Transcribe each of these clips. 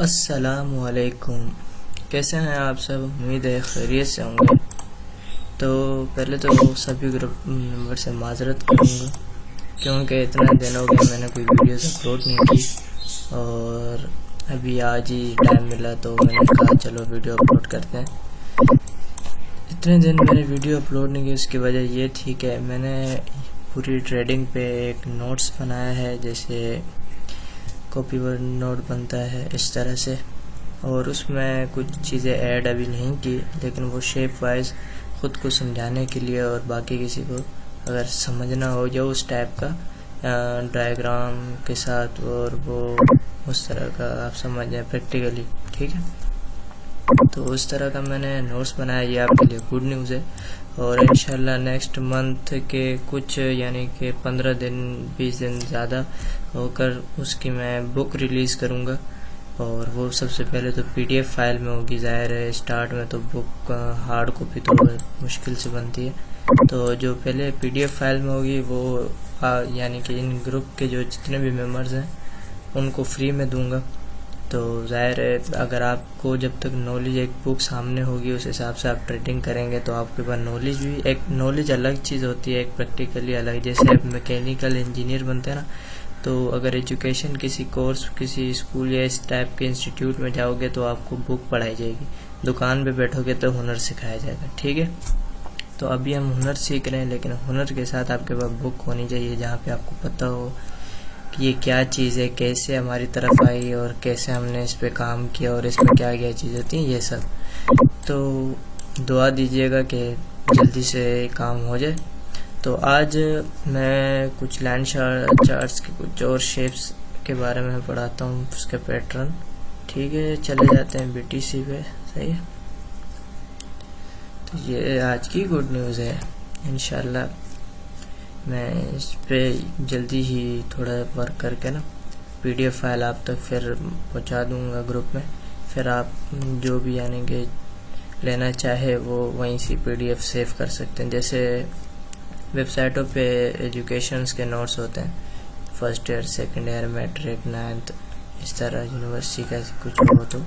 अस्सलामुअलैकुम। कैसे हैं आप सब? उम्मीद है खैरियत से होंगे। तो पहले तो सभी ग्रुप मेंबर से माजरत करूँगा क्योंकि इतना दिन हो गया मैंने कोई वीडियोस अपलोड नहीं की, और अभी आज ही टाइम मिला तो मैंने कहा चलो वीडियो अपलोड करते हैं। इतने दिन मैंने वीडियो अपलोड नहीं की, उसकी वजह ये थी कि मैंने पूरी ट्रेडिंग पे एक नोट्स बनाया है, जैसे कॉपी वर्ड नोट बनता है इस तरह से, और उसमें कुछ चीज़ें ऐड अभी नहीं की, लेकिन वो शेप वाइज ख़ुद को समझाने के लिए और बाकी किसी को अगर समझना हो जो उस टाइप का डायग्राम के साथ, और वो उस तरह का आप समझ जाए प्रैक्टिकली। ठीक है, तो उस तरह का मैंने नोट्स बनाया, ये आपके लिए गुड न्यूज़ है। और इंशाल्लाह नेक्स्ट मंथ के कुछ यानी कि 15 दिन 20 दिन ज़्यादा होकर उसकी मैं बुक रिलीज़ करूँगा, और वो सबसे पहले तो पीडीएफ फाइल में होगी। ज़ाहिर है स्टार्ट में तो बुक हार्ड कॉपी तो मुश्किल से बनती है, तो जो पहले पीडीएफ फाइल में होगी वो यानी कि इन ग्रुप के जो जितने भी मेंबर्स हैं उनको फ्री में दूंगा। तो ज़ाहिर है अगर आपको जब तक नॉलेज एक बुक सामने होगी उस हिसाब से आप ट्रेडिंग करेंगे तो आपके पास नॉलेज भी, एक नॉलेज अलग चीज़ होती है, एक प्रैक्टिकली अलग। जैसे आप मैकेनिकल इंजीनियर बनते हैं ना, तो अगर एजुकेशन किसी कोर्स किसी स्कूल या इस टाइप के इंस्टीट्यूट में जाओगे तो आपको बुक पढ़ाई जाएगी, दुकान पे बैठोगे तो हुनर सिखाया जाएगा। ठीक है, तो अभी हम हुनर सीख रहे हैं, लेकिन हुनर के साथ आपके पास बुक होनी चाहिए जहाँ पे आपको पता हो कि ये क्या चीज़ है, कैसे हमारी तरफ आई और कैसे हमने इस पे काम किया और इसमें क्या क्या चीज़ होती है, ये सब। तो दुआ दीजिएगा कि जल्दी से काम हो जाए। तो आज मैं कुछ लाइन चार्ट्स के कुछ और शेप्स के बारे में पढ़ाता हूँ, उसके पैटर्न। ठीक है, चले जाते हैं बीटीसी पे। सही है, तो ये आज की गुड न्यूज़ है। इंशाल्लाह मैं इस पे जल्दी ही थोड़ा वर्क करके ना पीडीएफ फाइल आप तक फिर पहुंचा दूंगा ग्रुप में, फिर आप जो भी यानी कि लेना चाहे वो वहीं से पीडीएफ सेव कर सकते हैं। जैसे वेबसाइटों पे एजुकेशंस के नोट्स होते हैं, first year second year matric 9th, इस तरह यूनिवर्सिटी का कुछ हो, तो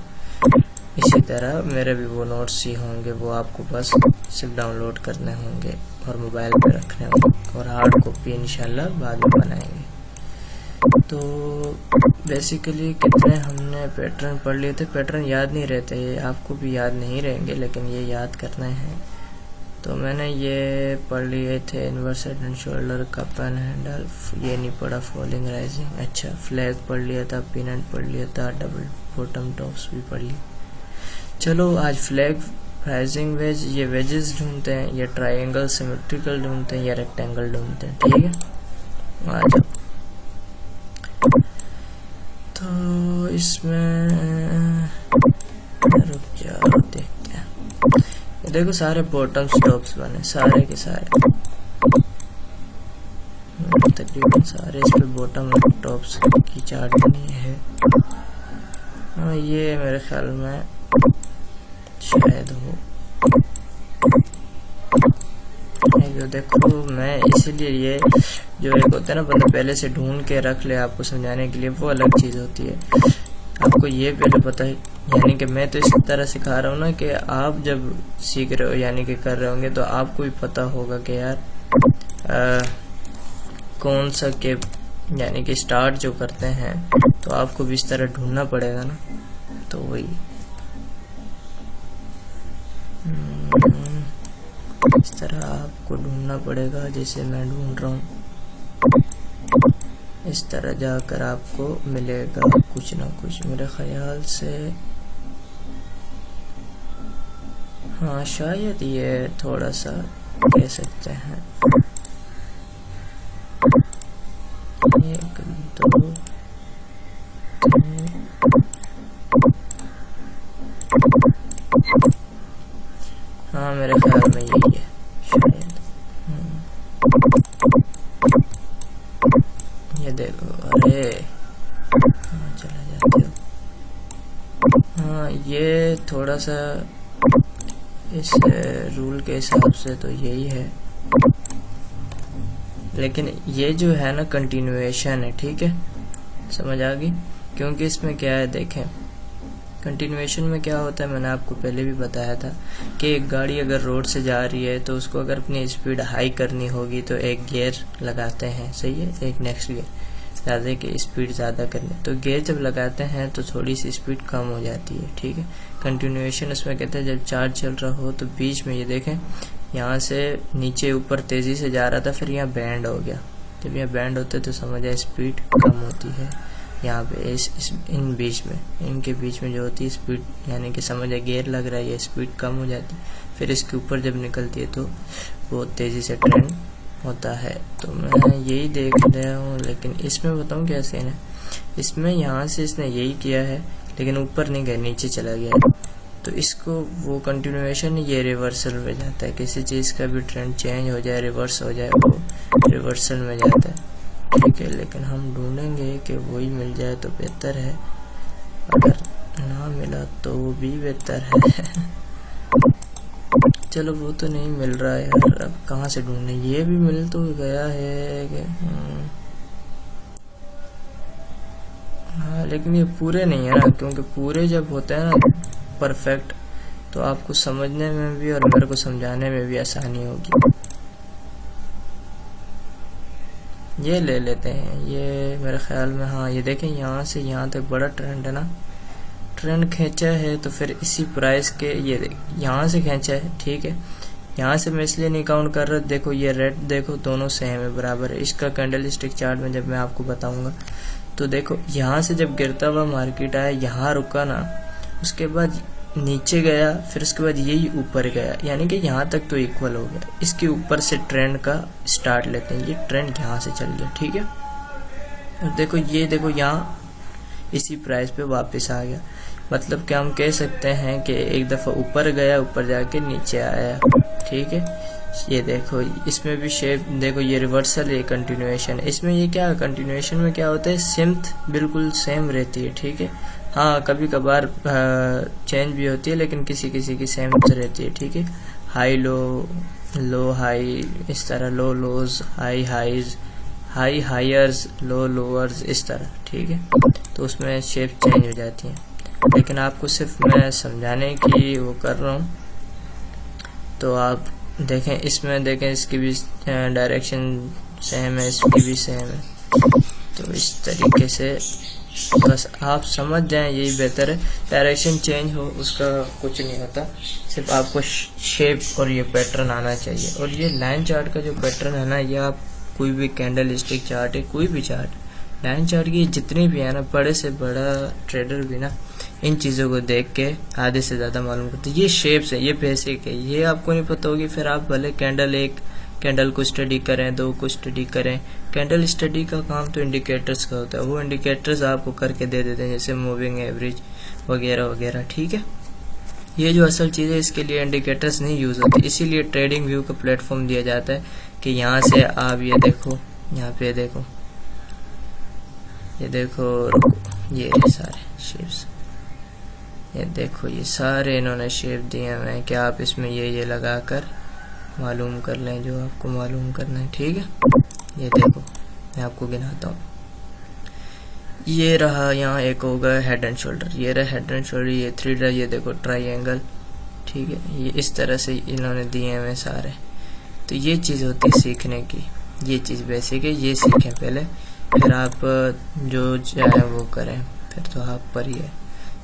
इसी तरह मेरे भी वो नोट्स ही होंगे, वो आपको बस सिर्फ डाउनलोड करने होंगे और मोबाइल पे रखने होंगे, और हार्ड कॉपी इंशाल्लाह बाद में बनाएंगे। तो बेसिकली कितने हमने पैटर्न पढ़ लिए थे, पैटर्न याद नहीं रहते, आपको भी याद नहीं रहेंगे, लेकिन ये याद करना है। तो मैंने ये पढ़ लिए थे, inverse head and shoulder, cup and handle, ये नहीं पढ़ा, फॉलिंग राइजिंग। अच्छा, फ्लैग पढ़ लिया था, पिन पढ़ लिया था, डबल बॉटम टॉप्स भी पढ़ लिया। चलो आज फ्लैग राइजिंग वेज, ये वेजेस ढूंढते हैं, ये ट्रायंगल सिमेट्रिकल ढूंढते हैं, या रेक्टेंगल ढूंढते हैं। ठीक है, आ जाओ। तो इसमें रुक जाओ, देखते हैं। ये देखो सारे बॉटम टॉप्स बने, सारे के सारे, तकरीबन सारे इस पे बॉटम टॉप्स की चार्ट बनी है। हाँ, ये मेरे ख्याल में शायद हो, जो देखो मैं इसीलिए ये जो एक होता है ना बंदा पहले से ढूंढ के रख ले आपको समझाने के लिए, वो अलग चीज़ होती है। आपको ये पहले पता है, यानी कि मैं तो इस तरह सिखा रहा हूँ ना कि आप जब सीख रहे हो यानी कि कर रहे होंगे तो आपको भी पता होगा कि यार कौन सा के यानी कि स्टार्ट जो करते हैं तो आपको भी इस तरह ढूंढना पड़ेगा ना, तो वही इस तरह आपको ढूंढना पड़ेगा, जैसे मैं ढूंढ रहा हूँ। इस तरह जाकर आपको मिलेगा कुछ ना कुछ, मेरे ख्याल से। हाँ, शायद ये थोड़ा सा कह सकते हैं, 1 2 3, हाँ मेरे ख्याल में यही है शायद। ये देखो, अरे चला जाते हो। हाँ, ये थोड़ा सा इस रूल के हिसाब से तो यही है, लेकिन ये जो है ना कंटिन्यूएशन है। ठीक है, समझ आ गई, क्योंकि इसमें क्या है देखें, कंटिन्यूएशन में क्या होता है, मैंने आपको पहले भी बताया था कि एक गाड़ी अगर रोड से जा रही है तो उसको अगर अपनी स्पीड हाई करनी होगी तो एक गियर लगाते हैं, सही है, एक नेक्स्ट गियर, ज़्यादा की स्पीड ज़्यादा करनी, तो गियर जब लगाते हैं तो थोड़ी सी स्पीड कम हो जाती है, ठीक है। कंटिन्यूएशन उसमें कहते हैं जब चार्ज चल रहा हो तो बीच में ये देखें यहाँ से नीचे ऊपर तेज़ी से जा रहा था, फिर यहाँ बैंड हो गया, जब यहाँ बैंड होते तो समझ आए स्पीड कम होती है। यहाँ पे इन बीच में, इनके बीच में जो होती है स्पीड, यानी कि समझ आए गियर लग रहा है, ये स्पीड कम हो जाती है, फिर इसके ऊपर जब निकलती है तो बहुत तेज़ी से ट्रेंड होता है। तो मैं यही देख रहा हूँ, लेकिन इसमें बताऊँ क्या सीन है, इसमें यहाँ से इसने यही किया है लेकिन ऊपर नहीं गया, नीचे चला गया, तो इसको वो कंटिन्यूएशन ये रिवर्सल में जाता है। किसी चीज़ का भी ट्रेंड चेंज हो जाए, रिवर्स हो जाए, वो रिवर्सल में जाता है, ठीक है। लेकिन हम ढूंढेंगे कि वही मिल जाए तो बेहतर है, अगर ना मिला तो वो भी बेहतर है। चलो वो तो नहीं मिल रहा है यार, अब कहाँ से ढूंढे, ये भी मिल तो गया है कि हाँ, लेकिन ये पूरे नहीं है ना, क्योंकि पूरे जब होते हैं ना परफेक्ट तो आपको समझने में भी और मेरे को समझाने में भी आसानी होगी। ये ले लेते हैं, ये मेरे ख्याल में, हाँ ये देखें यहाँ से यहाँ तक बड़ा ट्रेंड है ना, ट्रेंड खींचा है तो फिर इसी प्राइस के, ये यहाँ से खींचा है, ठीक है। यहाँ से मैं इसलिए नहीं काउंट कर रहा, देखो ये रेड देखो दोनों सेम है, बराबर है। इसका कैंडल स्टिक चार्ट में जब मैं आपको बताऊंगा तो देखो यहाँ से जब गिरता हुआ मार्केट आया, यहाँ रुका ना, उसके बाद नीचे गया, फिर उसके बाद यही ऊपर गया, यानी कि यहाँ तक तो इक्वल हो गया। इसके ऊपर से ट्रेंड का स्टार्ट लेते हैं, ये ट्रेंड यहाँ से चल गया, ठीक है। और देखो ये देखो यहाँ इसी प्राइस पे वापस आ गया, मतलब क्या हम कह सकते हैं कि एक दफ़ा ऊपर गया, ऊपर जाके नीचे आया, ठीक है। ये देखो इसमें भी शेप देखो, ये रिवर्सल, ये कंटिन्यूएशन, इसमें ये क्या कंटिन्यूएशन में क्या होता है, सिम्थ बिल्कुल सेम रहती है, ठीक है। हाँ कभी कभार चेंज भी होती है, लेकिन किसी किसी की सेम रहती है, ठीक है। हाई लो, लो हाई, इस तरह लो लोज, हाई हाईज, हाई हायर्स, लो लोअर्स, इस तरह, ठीक है। तो उसमें शेप चेंज हो जाती है, लेकिन आपको सिर्फ मैं समझाने की वो कर रहा हूँ। तो आप देखें, इसमें देखें इसकी भी डायरेक्शन सेम है, इसकी भी सेम है, तो इस तरीके से बस आप समझ जाएं, यही बेहतर है। डायरेक्शन चेंज हो उसका कुछ नहीं होता, सिर्फ आपको शेप और ये पैटर्न आना चाहिए। और ये लाइन चार्ट का जो पैटर्न है ना, ये आप कोई भी कैंडल स्टिक चार्ट है, कोई भी चार्ट, लाइन चार्ट की जितनी भी है ना, बड़े से बड़ा ट्रेडर भी ना इन चीज़ों को देख के आधे से ज़्यादा मालूम करते। ये शेप्स है, ये बेसिक है, ये आपको नहीं पता होगी, फिर आप भले एक कैंडल को स्टडी करें, दो को स्टडी करें। कैंडल स्टडी का काम तो इंडिकेटर्स का होता है, वो इंडिकेटर्स आपको करके दे देते हैं, जैसे मूविंग एवरेज वगैरह वगैरह, ठीक है। ये जो असल चीज़ है, इसके लिए इंडिकेटर्स नहीं यूज़ होते, इसीलिए ट्रेडिंग व्यू का प्लेटफॉर्म दिया जाता है कि यहाँ से आप ये देखो, यहाँ पे देखो, ये देखो, ये सारे शेप्स, ये देखो, ये सारे इन्होंने शेप दिए हैं कि आप इसमें ये लगा कर मालूम कर लें जो आपको मालूम करना है, ठीक है। ये देखो मैं आपको गिनाता हूँ, ये रहा, यहाँ एक होगा हेड एंड शोल्डर, ये रहा हेड एंड शोल्डर, ये थ्री रहा, ये देखो ट्राइंगल, ठीक है। ये इस तरह से इन्होंने दिए हैं सारे। तो ये चीज़ होती है सीखने की, ये चीज़ बेसिक है, ये सीखें पहले, फिर आप जो चाहे वो करें, फिर तो आप पर ही है।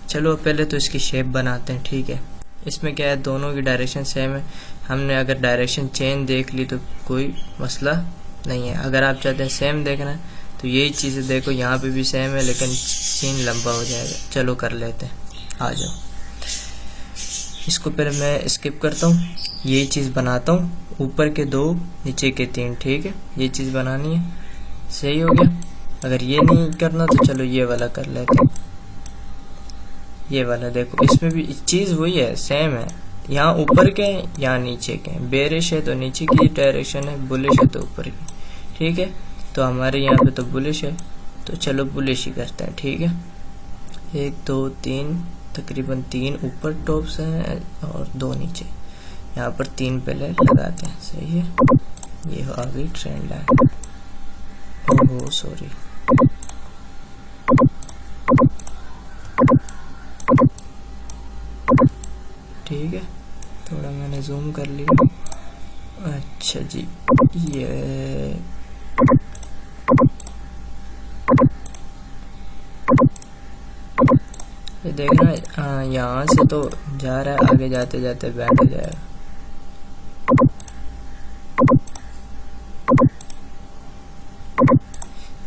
चलो पहले तो इसकी शेप बनाते हैं, ठीक है। इसमें क्या है, दोनों की डायरेक्शन सेम है, हमने अगर डायरेक्शन चेंज देख ली तो कोई मसला नहीं है। अगर आप चाहते हैं सेम देखना है तो यही चीज़ें देखो, यहाँ पे भी सेम है, लेकिन सीन लंबा हो जाएगा। चलो कर लेते हैं, आ जाओ। इसको पहले मैं स्किप करता हूँ, यही चीज़ बनाता हूँ, ऊपर के 2 नीचे के 3, ठीक है। ये चीज़ बनानी है, सही हो गया। अगर ये नहीं करना तो चलो ये वाला कर लेते हैं, ये वाला देखो, इसमें भी चीज़ वही है, सेम है, यहाँ ऊपर के यहाँ नीचे के, बेरिश है तो नीचे की डायरेक्शन है, बुलिश है तो ऊपर की, ठीक है। तो हमारे यहाँ पे तो बुलिश है, तो चलो बुलिश ही करते हैं, ठीक है। 1 2 3 तकरीबन 3 ऊपर टॉप्स हैं और 2 नीचे, यहाँ पर 3 पहले लगाते हैं, सही है। ये आ गई ट्रेंड लाइन, ओह सॉरी, ठीक है, थोड़ा मैंने जूम कर लिया। अच्छा जी, ये देखना, यहाँ से तो जा रहा है, आगे जाते जाते बैंड हो जाएगा।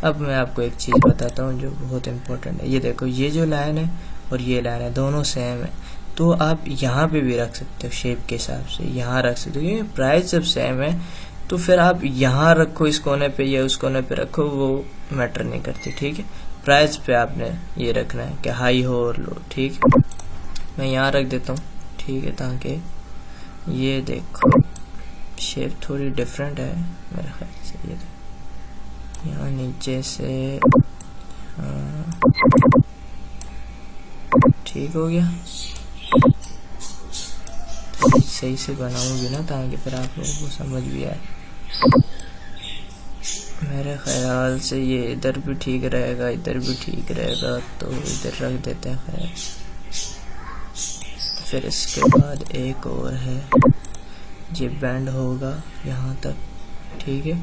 अब मैं आपको एक चीज़ बताता हूँ जो बहुत इम्पोर्टेंट है। ये देखो, ये जो लाइन है और ये लाइन है, दोनों सेम है, तो आप यहाँ पे भी रख सकते हो शेप के हिसाब से, यहाँ रख सकते हो। क्योंकि प्राइस जब सेम है तो फिर आप यहाँ रखो इस कोने पे या उस कोने पे रखो, वो मैटर नहीं करती, ठीक है। प्राइस पे आपने ये रखना है कि हाई हो और लो, ठीक है। मैं यहाँ रख देता हूँ, ठीक है, ताकि ये देखो शेप थोड़ी डिफरेंट है मेरे ख्याल से। ये देखो यहाँ नीचे से, ठीक हो गया। तो सही से बनाऊंगी ना ताकि फिर आप लोगों को समझ भी आए। मेरे ख्याल से ये इधर भी ठीक रहेगा, इधर भी ठीक रहेगा, तो इधर रख देते हैं। खैर, फिर इसके बाद एक और है, ये बैंड होगा यहाँ तक, ठीक है।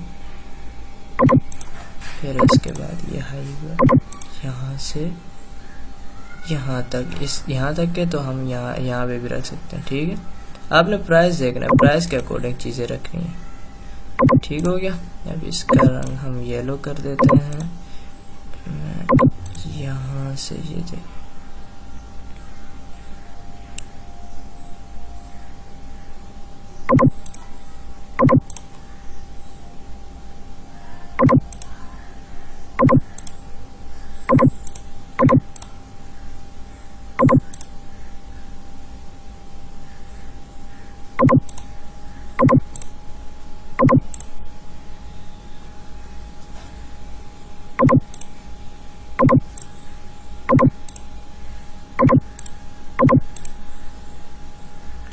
फिर इसके बाद ये हाई हुआ यहाँ से यहाँ तक, इस यहाँ तक के तो हम यहाँ पे भी रख सकते हैं, ठीक है। आपने प्राइस देखना है, प्राइस के अकॉर्डिंग चीज़ें रखनी है, ठीक हो गया। अब इसका रंग हम येलो कर देते हैं। यहाँ से ये देख,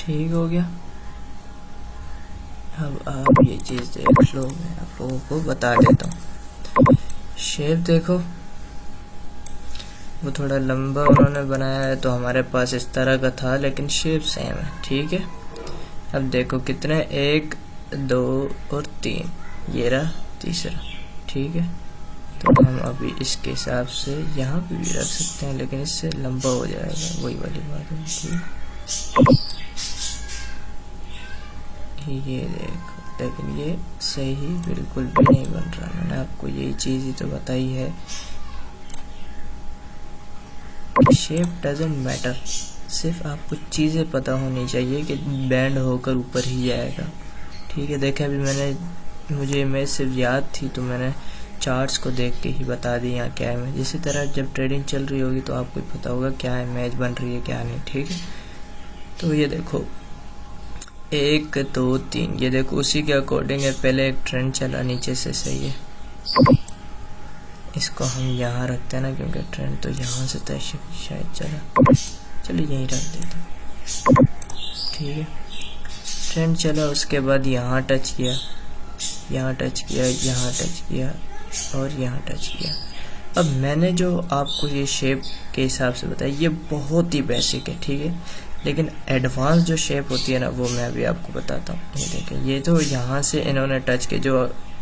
ठीक हो गया। अब आप ये चीज़ देख लो, मैं आप लोगों को बता देता हूँ। शेप देखो, वो थोड़ा लंबा उन्होंने बनाया है, तो हमारे पास इस तरह का था, लेकिन शेप सेम है, ठीक है। अब देखो कितने, 1 2 और 3, ये रहा तीसरा, ठीक है। तो हम अभी इसके हिसाब से यहाँ पे भी रख सकते हैं, लेकिन इससे लंबा हो जाएगा, वही वाली बात है, ठीक। ये देखो, लेकिन ये सही बिल्कुल भी नहीं बन रहा। मैंने आपको यही चीज़ ही तो बताई है, शेप डजंट मैटर, सिर्फ आपको चीज़ें पता होनी चाहिए कि बैंड होकर ऊपर ही जाएगा, ठीक है। देखें, अभी मुझे इमेज सिर्फ याद थी, तो मैंने चार्ट्स को देख के ही बता दी यहाँ क्या इमेज। इसी तरह जब ट्रेडिंग चल रही होगी तो आपको पता होगा क्या इमेज बन रही है क्या नहीं, ठीक है। तो ये देखो 1 2 3, ये देखो उसी के अकॉर्डिंग है। पहले एक ट्रेंड चला नीचे से, सही है, इसको हम यहाँ रखते हैं ना, क्योंकि ट्रेंड तो यहाँ से था शायद चला, चलिए यहीं रख देते हैं, ठीक है। ट्रेंड चला, उसके बाद यहाँ टच किया, यहाँ टच किया, यहाँ टच किया और यहाँ टच किया। अब मैंने जो आपको ये शेप के हिसाब से बताया, ये बहुत ही बेसिक है, ठीक है। लेकिन एडवांस जो शेप होती है ना, वो मैं अभी आपको बताता हूँ। ये देखें, ये तो यहाँ से इन्होंने टच के, जो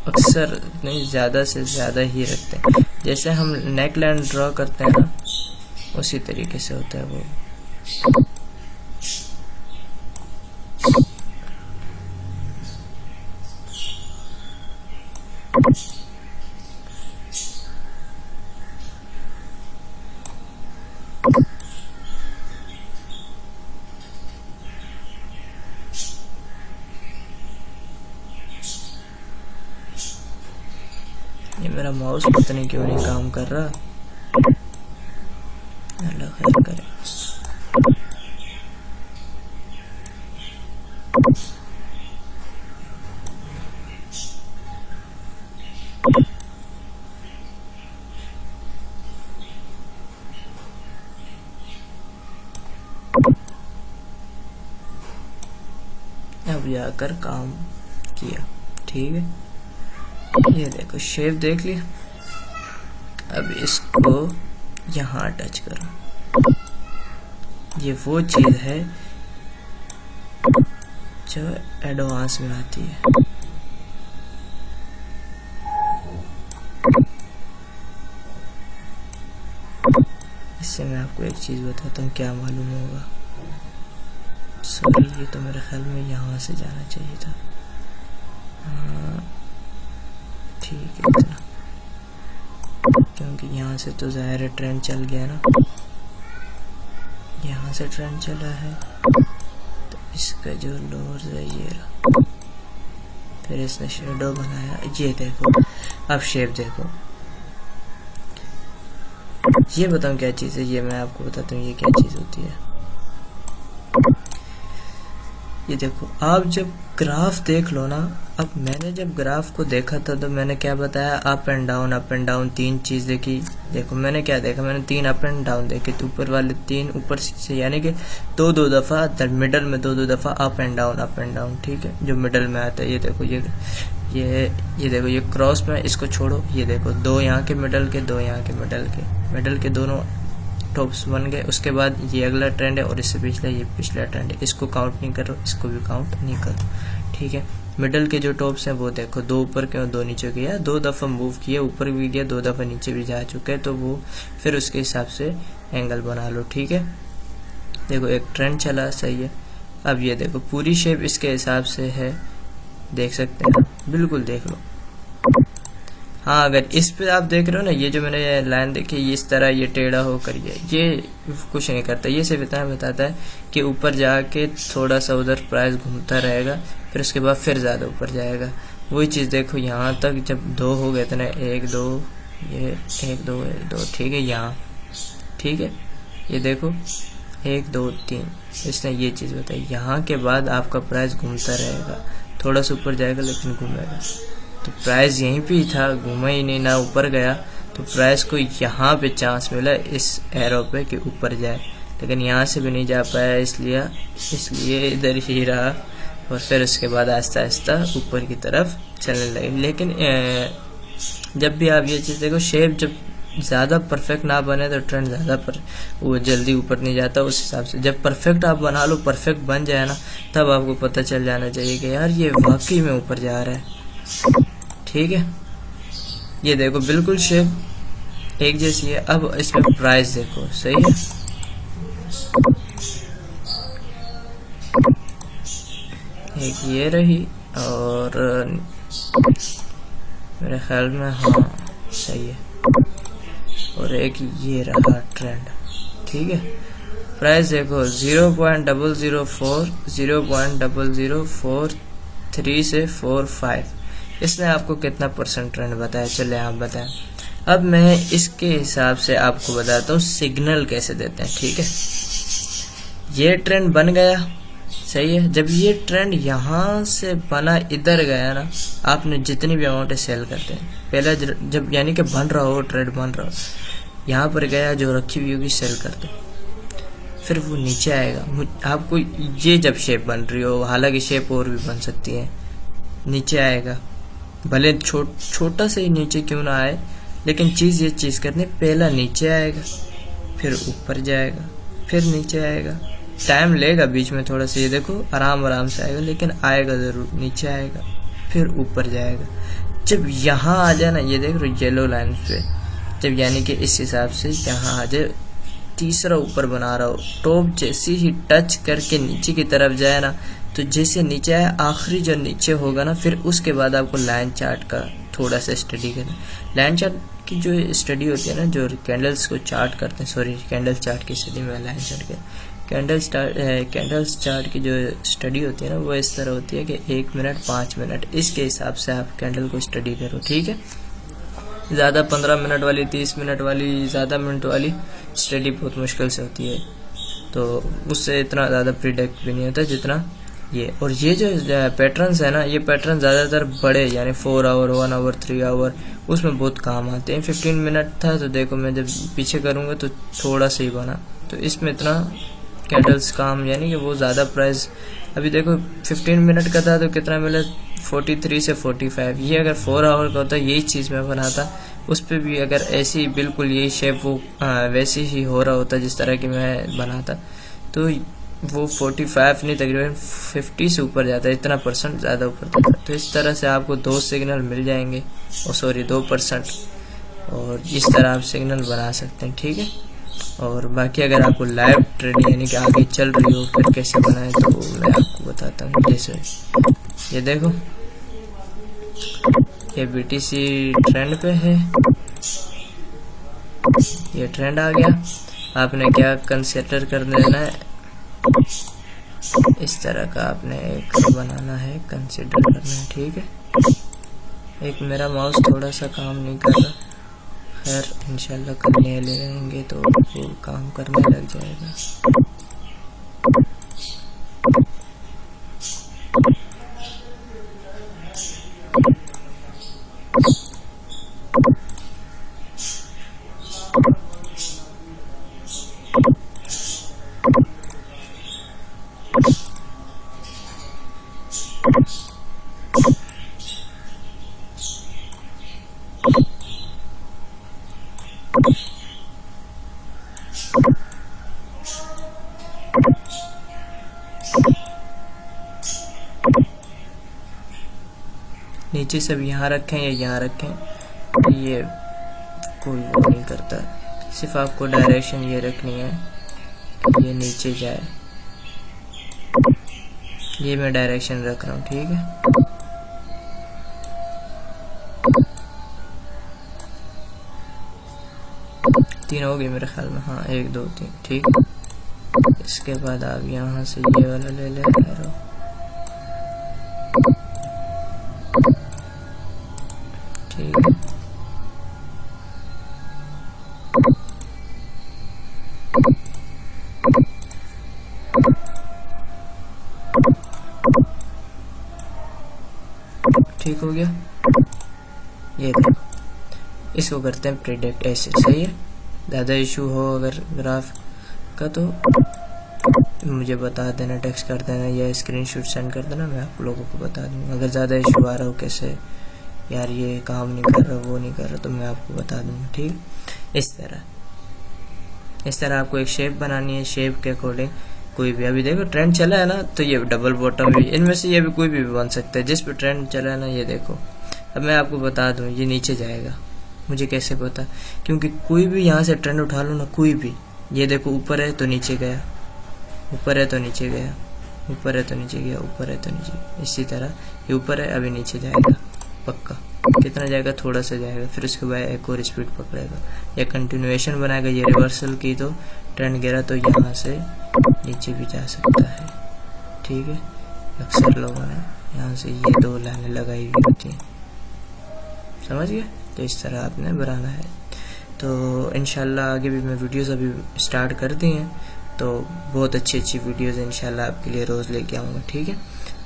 अक्सर नहीं ज़्यादा से ज़्यादा ही रखते हैं, जैसे हम नेक लाइन ड्रॉ करते हैं ना, उसी तरीके से होता है वो। ये मेरा माउस पता नहीं क्यों नहीं काम कर रहा, अल्लाह खैर करे। अब जाकर काम किया, ठीक है। ये देखो शेप देख लिया। अब इसको यहाँ टच करो, ये वो चीज़ है जो एडवांस में आती है। इससे मैं आपको एक चीज बताता हूँ, क्या मालूम होगा। सॉरी, ये तो मेरे ख्याल में यहाँ से जाना चाहिए था। हाँ ठीक है इतना, क्योंकि यहाँ से तो ज़ाहिर है ट्रेंड चल गया ना, यहाँ से ट्रेंड चला है, तो इसका जो लोअर है ये रहा, फिर इसने शेडो बनाया। ये देखो, अब शेप देखो। ये बताऊँ क्या चीज़ है, ये मैं आपको बताता हूँ ये क्या चीज़ होती है। ये देखो, आप जब ग्राफ देख लो ना, अब मैंने जब ग्राफ को देखा था तो मैंने क्या बताया, अप एंड डाउन तीन चीज देखी। देखो मैंने क्या देखा, मैंने 3 अप एंड डाउन देखे। तो ऊपर वाले 3 ऊपर से, यानी कि दो दफा, मिडल में दो दफा अप एंड डाउन, ठीक है, जो मिडल में आता है। ये देखो, ये देखो, ये क्रॉस में, इसको छोड़ो। ये देखो, 2 यहाँ के मिडल के, 2 यहाँ के मिडल के दोनों टॉप्स बन गए। उसके बाद ये अगला ट्रेंड है और इससे पिछला ये पिछला ट्रेंड है। इसको काउंट नहीं करो, इसको भी काउंट नहीं करो, ठीक है। मिडल के जो टॉप्स हैं वो देखो, 2 ऊपर के और 2 नीचे के, 2 दफा मूव किए, ऊपर भी गया, 2 दफा नीचे भी जा चुके हैं। तो वो फिर उसके हिसाब से एंगल बना लो, ठीक है। देखो एक ट्रेंड चला, सही है। अब ये देखो, पूरी शेप इसके हिसाब से है, देख सकते हैं, बिल्कुल देख लो। हाँ, अगर इस पे आप देख रहे हो ना, ये जो मैंने लाइन देखी, ये इस तरह ये टेढ़ा होकर ये कुछ नहीं करता। ये सिर्फ इतना बताता है कि ऊपर जाके थोड़ा सा उधर प्राइस घूमता रहेगा, फिर उसके बाद फिर ज़्यादा ऊपर जाएगा। वही चीज़ देखो, यहाँ तक जब 2 हो गए थे ना, 1 2, ये 1 2 1 2, ठीक है, यहाँ ठीक है। ये देखो 1 2 3, इसने ये चीज़ बताई। यहाँ के बाद आपका प्राइस घूमता रहेगा, थोड़ा सा ऊपर जाएगा लेकिन घूमेगा। तो प्राइस यहीं पे ही था, घूमा ही नहीं, ना ऊपर गया। तो प्राइस को यहाँ पे चांस मिला इस एरो पे कि ऊपर जाए, लेकिन यहाँ से भी नहीं जा पाया, इसलिए इधर ही रहा। और फिर उसके बाद आहिस्ता आहिस्ता ऊपर की तरफ चलने लगे। लेकिन जब भी आप ये चीज़ देखो, शेप जब ज़्यादा परफेक्ट ना बने तो ट्रेंड ज़्यादा पर वो जल्दी ऊपर नहीं जाता। उस हिसाब से जब परफेक्ट आप बना लो, परफेक्ट बन जाए ना, तब आपको पता चल जाना चाहिए कि यार ये वाकई में ऊपर जा रहा है, ठीक है। ये देखो, बिल्कुल शेप एक जैसी है। अब इसमें प्राइस देखो, सही है। एक ये रही और मेरे ख्याल में, हाँ सही है, और एक ये रहा ट्रेंड, ठीक है। प्राइस देखो 0.004, 0.0043 से 45। इसने आपको कितना परसेंट ट्रेंड बताया, चले आप बताएं। अब मैं इसके हिसाब से आपको बताता हूँ सिग्नल कैसे देते हैं, ठीक है। ये ट्रेंड बन गया, सही है। जब ये ट्रेंड यहाँ से बना इधर गया ना, आपने जितनी भी अमाउंट सेल करते हैं, पहले जब यानी कि बन रहा हो, ट्रेंड बन रहा हो, यहाँ पर गया, जो रखी हुई होगी सेल कर दो, फिर वो नीचे आएगा। आपको ये जब शेप बन रही हो, हालांकि शेप और भी बन सकती है, नीचे आएगा, भले छोटा से ही नीचे क्यों ना आए, लेकिन ये चीज़ करने, पहला नीचे आएगा, फिर ऊपर जाएगा, फिर नीचे आएगा। टाइम लेगा बीच में थोड़ा सा, ये देखो आराम से आएगा, लेकिन आएगा ज़रूर, नीचे आएगा, फिर ऊपर जाएगा। जब यहाँ आ जाए ना, ये देख रहे येलो लाइन पे, जब यानी कि इस हिसाब से यहाँ आ जाए, तीसरा ऊपर बना रहा हो, टॉप जैसे ही टच करके नीचे की तरफ जाए ना, तो जैसे नीचे आए, आखिरी जो नीचे होगा ना, फिर उसके बाद आपको लाइन चार्ट का थोड़ा सा स्टडी करना। लाइन चार्ट की जो स्टडी होती है ना, जो कैंडल्स को चार्ट करते हैं, सॉरी कैंडल्स चार्ट की स्टडी में लाइन चार्ट के, कैंडल्स चार्ट की जो स्टडी होती है ना, वो इस तरह होती है कि 1 मिनट 5 मिनट, इसके हिसाब से आप कैंडल को स्टडी करो, ठीक है। ज़्यादा 15 मिनट वाली, 30 मिनट वाली, ज़्यादा मिनट वाली स्टडी बहुत मुश्किल से होती है, तो उससे इतना ज़्यादा प्रिडिक्ट भी नहीं होता जितना ये। और ये जो पैटर्न्स है ना, ये पैटर्न ज़्यादातर बड़े, यानी 4 आवर, 1 आवर, 3 आवर, उसमें बहुत काम आते हैं। 15 मिनट था, तो देखो मैं जब पीछे करूँगा तो थोड़ा सा ही बना, तो इसमें इतना कैंडल्स काम, यानी कि वो ज़्यादा प्राइस। अभी देखो 15 मिनट का था तो कितना मिला, 43 से 45। ये अगर 4 आवर का होता, यही चीज़ मैं बनाता, उस पर भी अगर ऐसी बिल्कुल यही शेप वो वैसे ही हो रहा होता जिस तरह की मैं बनाता, तो वो 45 नहीं, तकरीबन 50 से ऊपर जाता है, इतना परसेंट ज़्यादा ऊपर जाता है। तो इस तरह से आपको 2 सिग्नल मिल जाएंगे, और सॉरी 2%, और इस तरह आप सिग्नल बना सकते हैं, ठीक है। और बाकी अगर आपको लाइव ट्रेडिंग यानी कि आगे चल रही हो फिर कैसे बनाएं, तो मैं आपको बताता हूँ। जैसे ये देखो, ये BTC ट्रेंड पे है, ये ट्रेंड आ गया। आपने क्या कंसिडर कर देना है, इस तरह का आपने एक बनाना है, कंसिडर करना है, ठीक है। एक मेरा माउस थोड़ा सा काम नहीं कर रहा, खैर इंशाल्लाह कल ले लेंगे तो वो काम करने लग जाएगा। नीचे सब यहाँ रखें या यहाँ रखें, ये कोई वो नहीं करता, सिर्फ आपको डायरेक्शन ये रखनी है कि ये नीचे जाए। ये मैं डायरेक्शन रख रहा हूँ, ठीक है। तीन हो गए मेरे ख्याल में, हाँ 1 2 3, ठीक है। इसके बाद आप यहाँ से ये वाला ले ले रहे, ठीक है। ठीक हो गया, ये देखो, इसको करते हैं प्रेडिक्ट, ऐसे सही है। ज़्यादा इशू हो अगर ग्राफ का तो मुझे बता देना, टेक्स्ट कर देना या स्क्रीनशॉट सेंड कर देना, मैं आप लोगों को बता दूंगा। अगर ज़्यादा इशू आ रहा हो कैसे यार ये काम नहीं कर रहा, वो नहीं कर रहा, तो मैं आपको बता दूंगा, ठीक। इस तरह आपको एक शेप बनानी है, शेप के अकॉर्डिंग कोई भी, अभी देखो ट्रेंड चला है ना, तो ये डबल बॉटम भी, इनमें से ये भी कोई भी बन सकता है जिस पे ट्रेंड चला है ना। ये देखो, अब मैं आपको बता दूं ये नीचे जाएगा, मुझे कैसे पता, क्योंकि कोई भी यहाँ से ट्रेंड उठा लो ना, कोई भी, ये देखो ऊपर है तो नीचे गया, ऊपर है तो नीचे गया, ऊपर है तो नीचे गया, ऊपर है तो नीचे, इसी तरह ये ऊपर है अभी नीचे जाएगा पक्का। कितना जाएगा, थोड़ा सा जाएगा, फिर उसके बाद एक और स्पीड पकड़ेगा या कंटिन्यूएशन बनाएगा। ये रिवर्सल की तो ट्रेंड गिरा तो यहाँ से नीचे भी जा सकता है, ठीक है। अक्सर लोगों ने यहाँ से ये 2 लाइनें लगाई हुई होती हैं, समझ गए। तो इस तरह आपने बनाना है। तो इंशाल्लाह आगे भी मैं वीडियोस अभी स्टार्ट कर दी हैं, तो बहुत अच्छी वीडियोस इंशाल्लाह आपके लिए रोज़ लेके आऊँगा, ठीक है।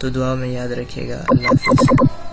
तो दुआ में याद रखिएगा। अल्लाह हाफ़िज़।